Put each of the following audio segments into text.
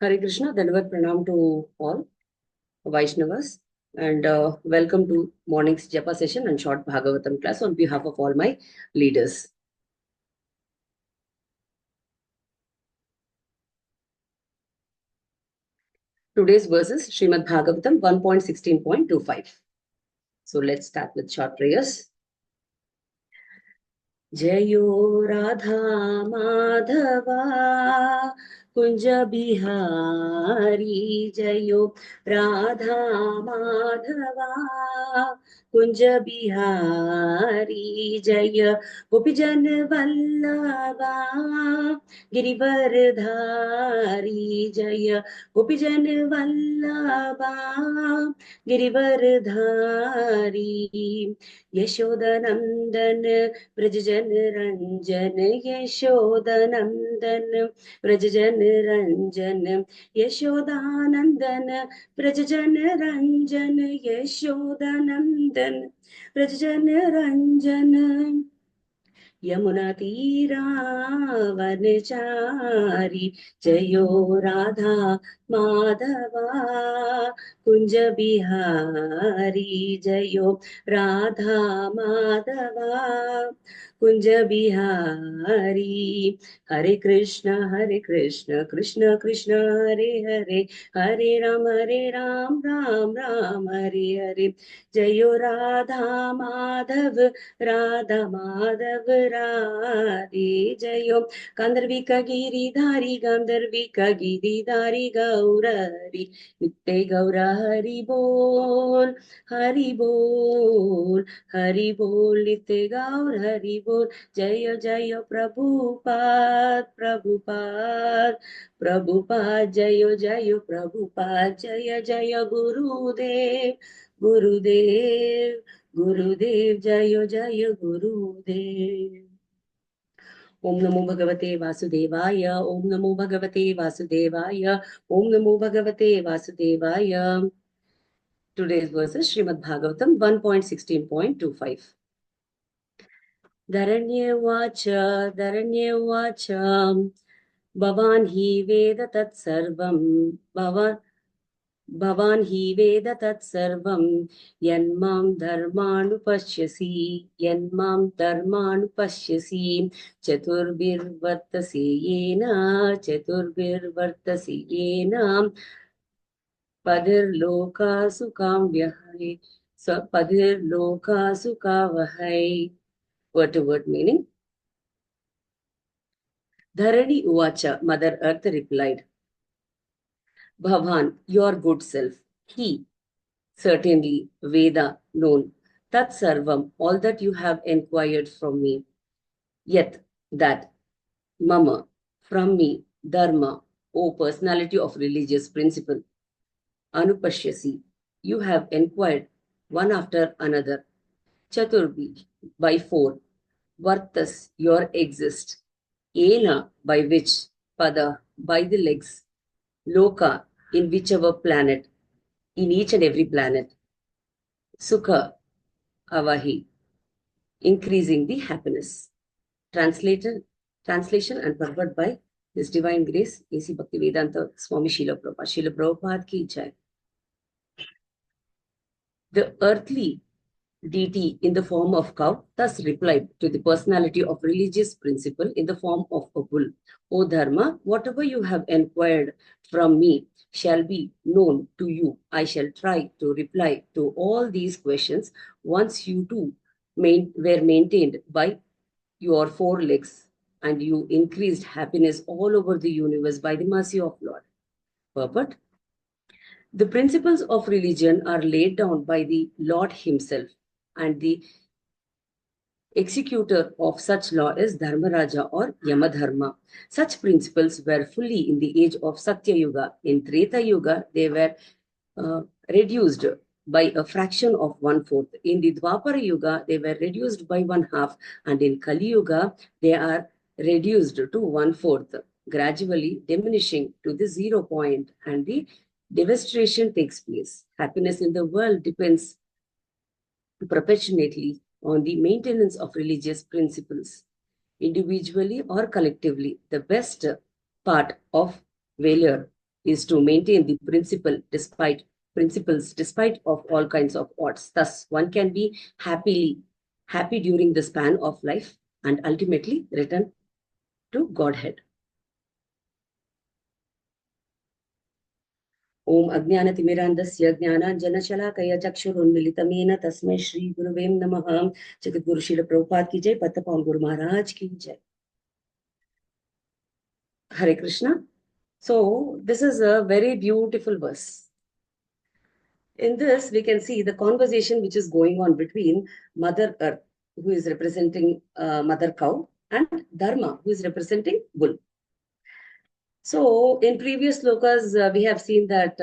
Hare Krishna, Dandavat Pranam to all Vaishnavas, and welcome to morning's Japa session and short Bhagavatam class on behalf of all my leaders. Today's verses Srimad Bhagavatam 1.16.25. So let's start with short prayers. Jayo Radha Madhava Kunja Bihari Jayo Radha Madhava Kunja Bihari Jaya Gopijan Vallabha Girivardhari Jaya Gopijan Vallabha Girivardhari Yashodanandan Vrajajan Ranjan Yashodanandan Vrajajan Ranjan Yashodanandan Vrajajan Ranjan Yashodanandan Vrajajan Ranjan Yamuna Tira Vanachari Jayo Radha Madhava Kunja Bihari Jayo Radha Madhava Kunja Bihari Hare Krishna Krishna Krishna Hare Hare Hare Ram Ram Ram Hare Hare Jayo Radha Madhav Radha Madhav Radhe Jayo Gandharvika Giridhari Gandharvika Giridhari Gaurari Nitte Gaura Hari Bol Hari Bol Hari Bol Nitte Gaur Hari Bol Jaya Jaya Prabhupada Prabhupada Prabhupada Jaya Jaya Prabhupada Jaya Jaya Gurudev Gurudev Gurudev Jayo Jayo Gurudev. Om Namo Bhagavate Vasudevaya. Om Namo Bhagavate Vasudevaya. Om Namo Bhagavate Vasudevaya. Today's verses Srimad Bhagavatam 1.16.25. Dharanye Vacha Bhavan Hi Veda Tat Sarvam Bhavan hi veda tat sarvam yanmam dharmanu pashyasi chaturbirvartasi yena padir loka sukavahai. Word to word meaning. Dharani Uvacha, Mother Earth replied, Bhavan, your good self, he, certainly, Veda, known, Tat Sarvam, all that you have inquired from me. Yet, that, Mama, from me, Dharma, O personality of religious principle, Anupashyasi, you have inquired one after another. Chaturbi, by four. Vartas, your exist. Ena, by which. Pada, by the legs. Loka, in whichever planet. In each and every planet. Sukha, avahi, increasing the happiness. Translation and purport by His Divine Grace, A.C. Bhaktivedanta Swami Srila Prabhupada. Srila Prabhupada ki jai. The earthly deity in the form of cow thus replied to the personality of religious principle in the form of a bull. O Dharma, whatever you have inquired from me shall be known to you. I shall try to reply to all these questions once you too were maintained by your four legs and you increased happiness all over the universe by the mercy of Lord. Purport. The principles of religion are laid down by the Lord himself, and the executor of such law is Dharmaraja or Yamadharma. Such principles were fully in the age of Satya Yuga. In Treta Yuga, they were reduced by a fraction of 1/4. In the Dwapara Yuga, they were reduced by 1/2, and in Kali Yuga, they are reduced to 1/4, gradually diminishing to the 0 point, and the devastation takes place. Happiness in the world depends proportionately on the maintenance of religious principles, individually or collectively. The best part of valor is to maintain the principles despite of all kinds of odds. Thus, one can be happy during the span of life and ultimately return to Godhead. Om Ajnanatimirandasya Jnananjanashalakaya Chakshurunmilitamena Tasmai Shri Guruvem Namah. Jagat Guru Srila Prabhupada ki jai, Patapon Guru Maharaj ki jai. Hare Krishna. So, this is a very beautiful verse. In this, we can see the conversation which is going on between Mother Earth, who is representing Mother Cow, and Dharma, who is representing Bull. So, in previous slokas, we have seen that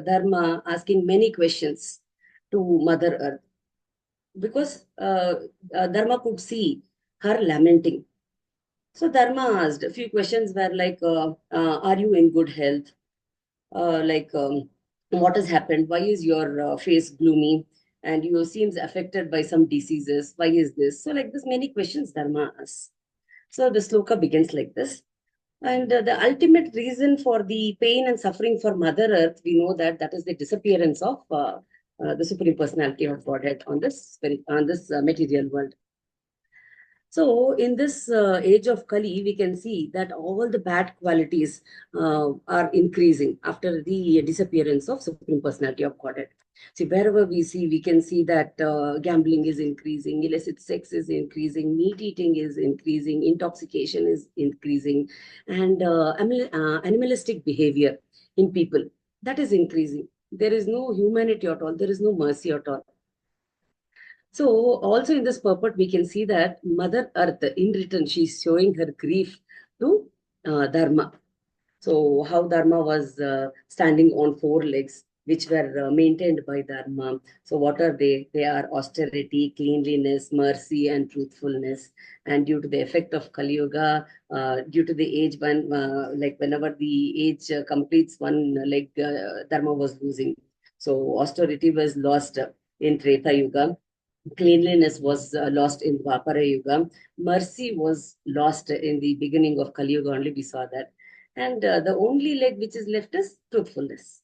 Dharma asking many questions to Mother Earth, because Dharma could see her lamenting. So, Dharma asked a few questions were like, are you in good health? What has happened? Why is your face gloomy? And you seems affected by some diseases. Why is this? So, like this, many questions Dharma asks. So, the sloka begins like this. And the ultimate reason for the pain and suffering for Mother Earth, we know that that is the disappearance of the Supreme Personality of Godhead on this material world. So, in this age of Kali, we can see that all the bad qualities are increasing after the disappearance of Supreme Personality of Godhead. See, wherever we see, we can see that gambling is increasing, illicit sex is increasing, meat eating is increasing, intoxication is increasing, and animalistic behavior in people, that is increasing. There is no humanity at all. There is no mercy at all. So also in this purport, we can see that Mother Earth, in return, she's showing her grief to Dharma. So how Dharma was standing on four legs, which were maintained by Dharma. So what are they? They are austerity, cleanliness, mercy, and truthfulness. And due to the effect of Kali Yuga, due to the age when, whenever the age completes one leg, Dharma was losing. So austerity was lost in Treta Yuga. Cleanliness was lost in Dwapara Yuga. Mercy was lost in the beginning of Kali Yuga, only we saw that. And the only leg which is left is truthfulness.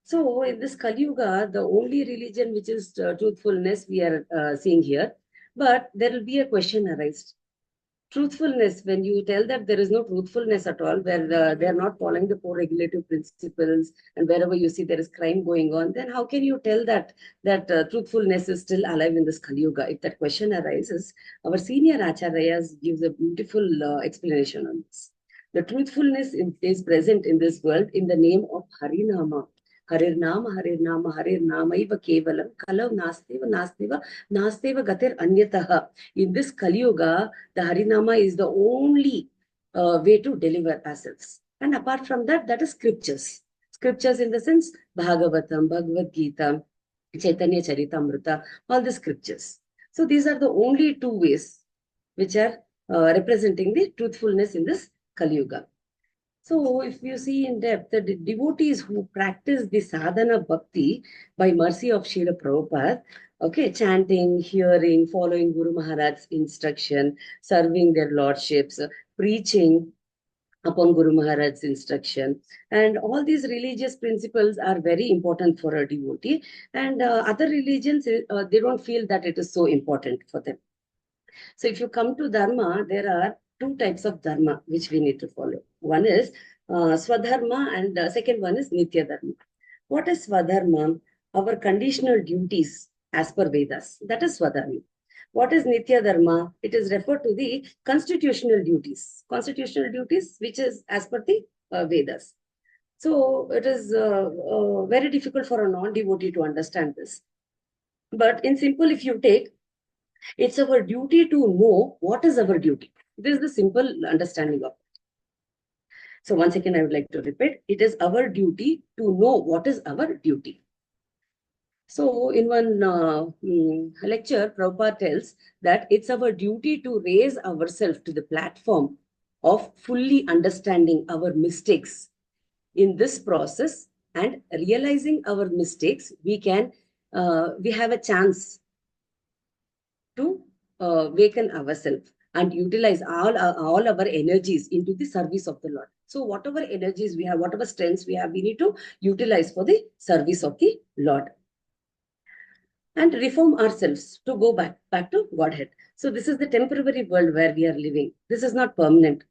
So in this Kali Yuga, the only religion which is truthfulness we are seeing here. But there will be a question arised. Truthfulness, when you tell that there is no truthfulness at all, where they are not following the four regulative principles, and wherever you see there is crime going on, then how can you tell that truthfulness is still alive in this Kali Yuga? If that question arises, our senior acharyas gives a beautiful explanation on this. The truthfulness is present in this world in the name of Harinama. Harirnama, Harirnama, Harirnama, Iva Kevalam, Kalav Nasteva Gatir Anyataha. In this Kali Yuga, the Harinama is the only way to deliver ourselves. And apart from that, that is scriptures. Scriptures in the sense Bhagavatam, Bhagavad Gita, Chaitanya Charitamrita, all the scriptures. So these are the only two ways which are representing the truthfulness in this Kali Yuga. So if you see in depth, the devotees who practice the sadhana bhakti by mercy of Srila Prabhupada, okay, chanting, hearing, following Guru Maharaj's instruction, serving their lordships, preaching upon Guru Maharaj's instruction. And all these religious principles are very important for a devotee. And other religions, they don't feel that it is so important for them. So if you come to Dharma, there are two types of Dharma which we need to follow. One is Swadharma and the second one is Nitya Dharma. What is Swadharma? Our conditional duties as per Vedas. That is Swadharma. What is Nitya Dharma? It is referred to the constitutional duties. Constitutional duties which is as per the Vedas. So it is very difficult for a non-devotee to understand this. But in simple, if you take, it's our duty to know what is our duty. This is the simple understanding of it. So once again, I would like to repeat, it is our duty to know what is our duty. So in one lecture, Prabhupada tells that it's our duty to raise ourselves to the platform of fully understanding our mistakes. In this process and realizing our mistakes, we have a chance to waken ourselves. and utilize all our energies into the service of the Lord. So whatever energies we have, whatever strengths we have, we need to utilize for the service of the Lord. And reform ourselves to go back to Godhead. So this is the temporary world where we are living. This is not permanent.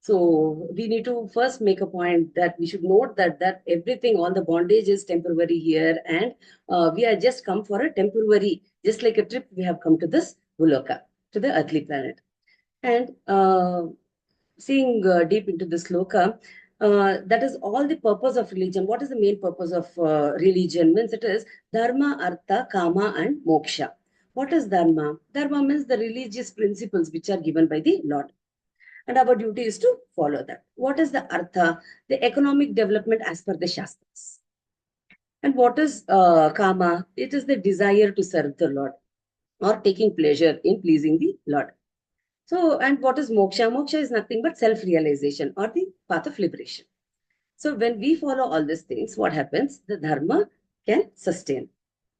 So we need to first make a point that we should note that everything, all the bondage is temporary here, and we are just come for a temporary, just like a trip, we have come to this Guloka, to the earthly planet. And seeing deep into this sloka, that is all the purpose of religion. What is the main purpose of religion? Means it is dharma, artha, kama, and moksha. What is dharma? Dharma means the religious principles which are given by the Lord. And our duty is to follow that. What is the artha? The economic development as per the Shastras. And what is kama? It is the desire to serve the Lord or taking pleasure in pleasing the Lord. So, and what is moksha? Moksha is nothing but self-realization or the path of liberation. So, when we follow all these things, what happens? The dharma can sustain.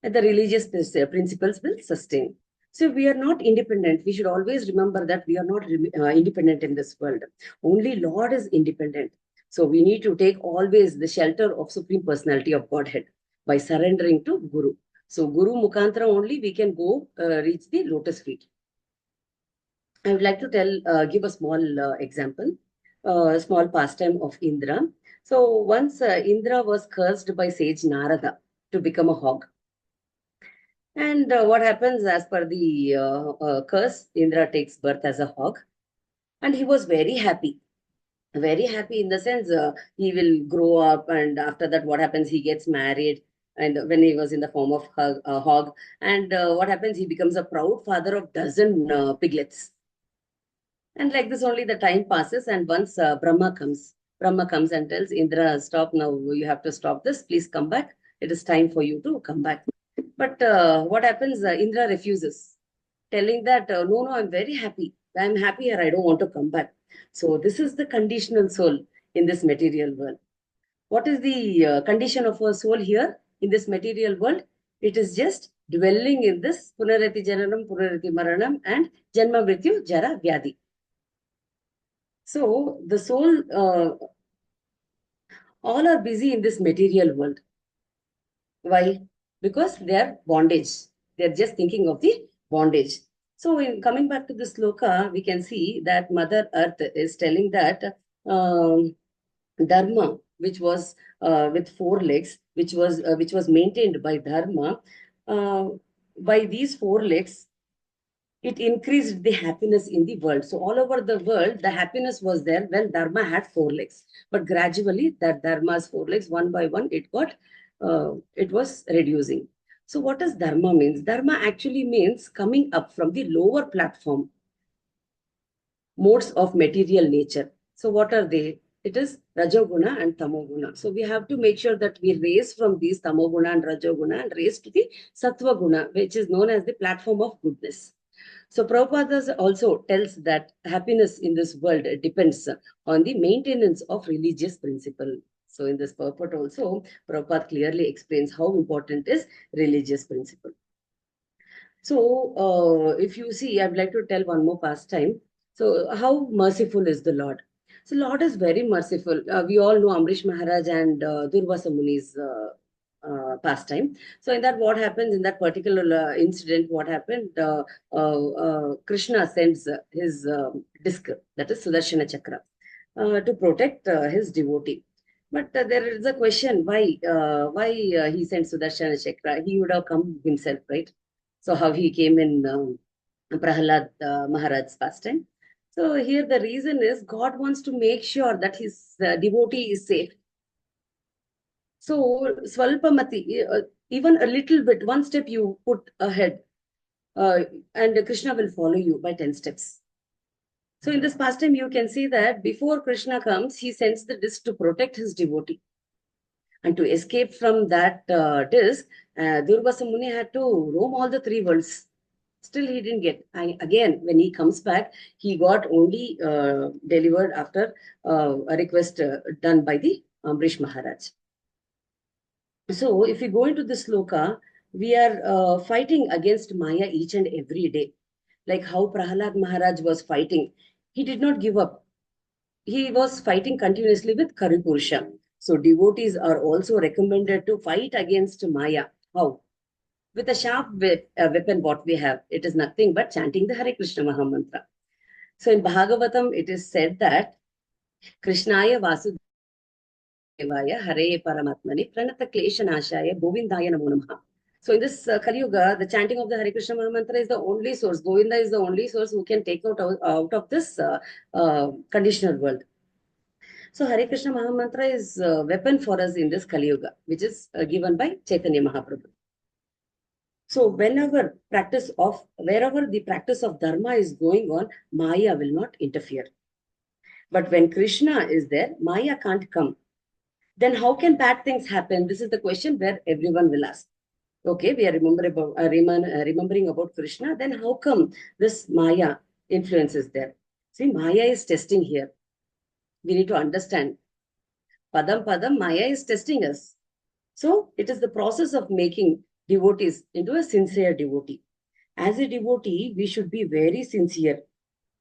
And the religious principles will sustain. So, we are not independent. We should always remember that we are not independent in this world. Only Lord is independent. So, we need to take always the shelter of Supreme Personality of Godhead by surrendering to Guru. So, Guru Mukantara only we can go reach the lotus feet. I would like to give a small example, small pastime of Indra. So once Indra was cursed by sage Narada to become a hog. And what happens as per the curse, Indra takes birth as a hog. And he was very happy. Very happy in the sense he will grow up, and after that, what happens? He gets married. And when he was in the form of hog, and what happens? He becomes a proud father of dozen piglets. And like this, only the time passes, and once Brahma comes and tells Indra, "Stop now. You have to stop this. Please come back. It is time for you to come back." But what happens? Indra refuses, telling that, "No, I'm very happy. I'm happy here. I don't want to come back." So this is the conditional soul in this material world. What is the condition of a soul here in this material world? It is just dwelling in this Punarati Jananam, Punarati Maranam, and Janma Mrityu Jara Vyadi. So the soul, all are busy in this material world. Why? Because they are bondage. They are just thinking of the bondage. So in coming back to the sloka, we can see that Mother Earth is telling that Dharma, which was with four legs, which was maintained by Dharma, by these four legs, it increased the happiness in the world. So all over the world, the happiness was there when Dharma had four legs. But gradually, that Dharma's four legs, one by one, it was reducing. So what does Dharma means? Dharma actually means coming up from the lower platform modes of material nature. So what are they? It is Rajoguna and Tamoguna. So we have to make sure that we raise from these Tamoguna and Rajoguna and raise to the Sattva Guna, which is known as the platform of goodness. So Prabhupada also tells that happiness in this world depends on the maintenance of religious principle. So in this purport also, Prabhupada clearly explains how important is religious principle. So if you see, I'd like to tell one more pastime. So how merciful is the Lord? So Lord is very merciful. We all know Amrish Maharaj and Durvasa Muni's pastime. So in that, what happens in that particular incident, what happened? Krishna sends his disc, that is Sudarshana Chakra, to protect his devotee. But there is a question, why he sent Sudarshana Chakra? He would have come himself, right? So how he came in Prahalad Maharaj's pastime. So here the reason is God wants to make sure that his devotee is safe. So Swalpamati, even a little bit, one step you put ahead, and Krishna will follow you by 10 steps. So in this pastime, you can see that before Krishna comes, he sends the disc to protect his devotee. And to escape from that disc, Durvasa Muni had to roam all the three worlds. Still, he didn't get. Again, when he comes back, he got only delivered after a request done by the Amrish Maharaj. So, if we go into this sloka, we are fighting against Maya each and every day. Like how Prahalad Maharaj was fighting. He did not give up. He was fighting continuously with Karipurusha. So devotees are also recommended to fight against Maya. How? With a sharp weapon, what we have, it is nothing but chanting the Hare Krishna Mahamantra. So in Bhagavatam, it is said that Krishnaya Vasudevaya Hare Paramatmani Pranata Klesha Nashaya Govindaya Namo Namaha. So in this Kali Yuga, the chanting of the Hare Krishna Mahamantra is the only source. Govinda is the only source who can take out of this conditional world. So Hare Krishna Mahamantra is a weapon for us in this Kali Yuga, which is given by Chaitanya Mahaprabhu. So wherever the practice of dharma is going on, Maya will not interfere. But when Krishna is there, Maya can't come. Then how can bad things happen? This is the question where everyone will ask. Okay, we are remembering about Krishna. Then how come this Maya influence is there? See, Maya is testing here. We need to understand. Padam, Maya is testing us. So it is the process of making devotees into a sincere devotee. As a devotee, we should be very sincere.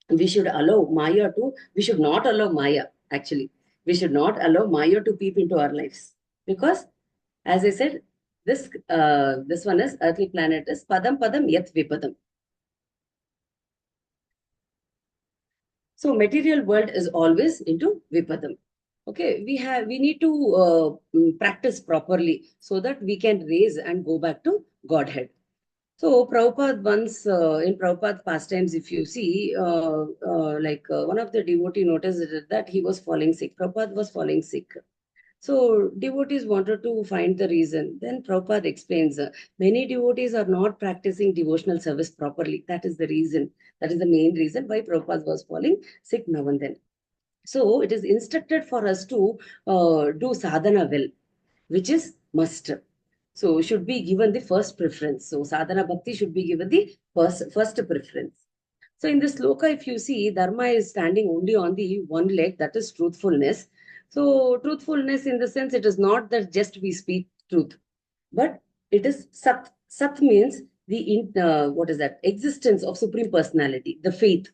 We should not allow Maya, actually. We should not allow Maya to peep into our lives. Because, as I said, this one is earthly planet is Padam Yat Vipadam. So material world is always into Vipadam. Okay, we need to practice properly so that we can raise and go back to Godhead. So Prabhupada once, in Prabhupada's pastimes, if you see, one of the devotee noticed that he was falling sick. Prabhupada was falling sick. So devotees wanted to find the reason. Then Prabhupada explains, many devotees are not practicing devotional service properly. That is the reason. That is the main reason why Prabhupada was falling sick now and then. So it is instructed for us to do sadhana well, which is must. So should be given the first preference. So sadhana bhakti should be given the first preference. So in this sloka, if you see, dharma is standing only on the one leg, that is truthfulness. So truthfulness in the sense, it is not that just we speak truth, but it is sat. Sat means what is that? Existence of Supreme Personality, the faith.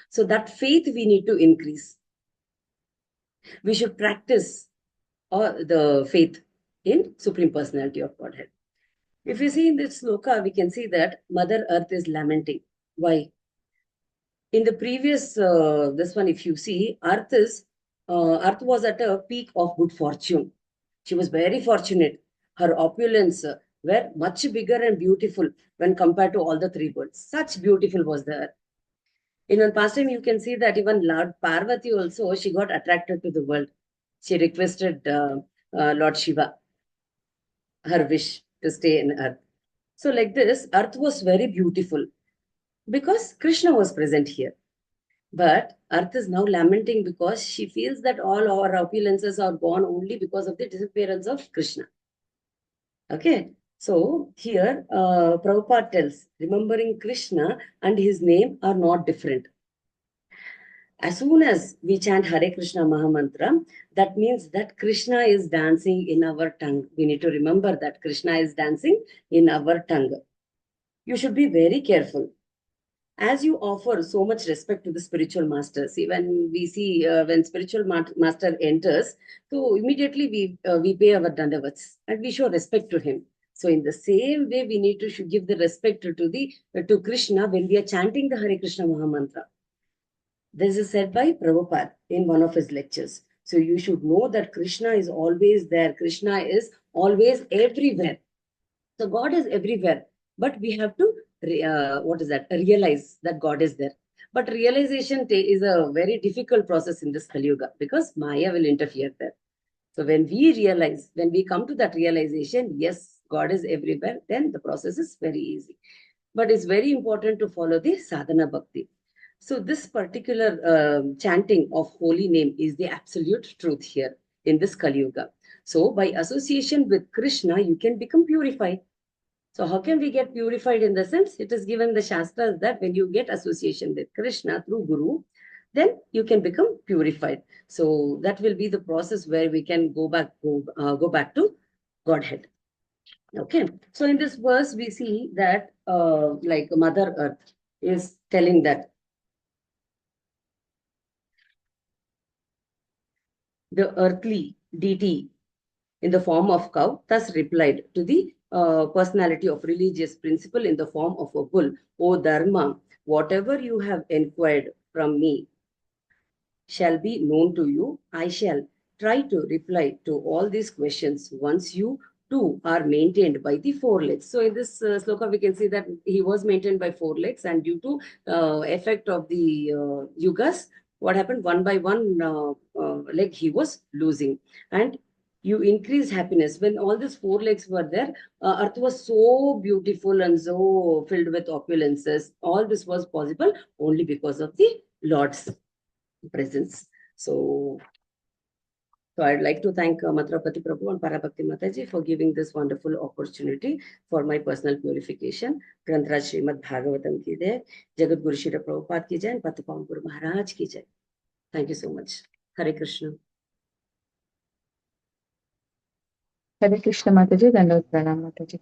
So that faith we need to increase. We should practice the faith in Supreme Personality of Godhead. If you see in this sloka, we can see that Mother Earth is lamenting. Why? In the previous, this one, if you see, Earth was at a peak of good fortune. She was very fortunate. Her opulence were much bigger and beautiful when compared to all the three worlds. Such beautiful was the Earth. In one past time, you can see that even Lord Parvati also, she got attracted to the world. She requested Lord Shiva, her wish to stay in Earth. So like this, Earth was very beautiful because Krishna was present here. But Earth is now lamenting because she feels that all our opulences are gone only because of the disappearance of Krishna. Okay. So here, Prabhupada tells, remembering Krishna and his name are not different. As soon as we chant Hare Krishna Mahamantra, that means that Krishna is dancing in our tongue. We need to remember that Krishna is dancing in our tongue. You should be very careful. As you offer so much respect to the spiritual master, see, when we see when spiritual master enters, so immediately we pay our dandavats and we show respect to him. So in the same way, we need to give the respect to Krishna when we are chanting the Hare Krishna Mahamantra. This is said by Prabhupada in one of his lectures. So you should know that Krishna is always there. Krishna is always everywhere. So God is everywhere, but we have to realize that God is there. But realization is a very difficult process in this Kali Yuga because Maya will interfere there. So when we come to that realization, yes, God is everywhere, then the process is very easy. But it's very important to follow the sadhana bhakti. So this particular chanting of holy name is the absolute truth here in this Kali Yuga. So by association with Krishna, you can become purified. So how can we get purified in the sense? It is given the Shastras that when you get association with Krishna through Guru, then you can become purified. So that will be the process where we can go back to Godhead. Okay. So in this verse, we see that like Mother Earth, is telling that the earthly deity in the form of cow thus replied to the personality of religious principle in the form of a bull, O Dharma, whatever you have inquired from me shall be known to you. I shall try to reply to all these questions once you too are maintained by the four legs. So in this sloka, we can see that he was maintained by four legs, and due to effect of the yugas, what happened? One by one leg he was losing, and you increase happiness when all these four legs were there. Earth was so beautiful and so filled with opulences. All this was possible only because of the Lord's presence. So I'd like to thank Matrapati Prabhu and Parabhakti Mataji for giving this wonderful opportunity for my personal purification. Grantraj Srimad Bhagavatam ki jai, Jagat Guru Shri Prabhupada ki jai, and Patapam Guru Maharaj ki jai. Thank you so much. Hare Krishna. Hare Krishna Mataji, Dandavad Pranam Mataji.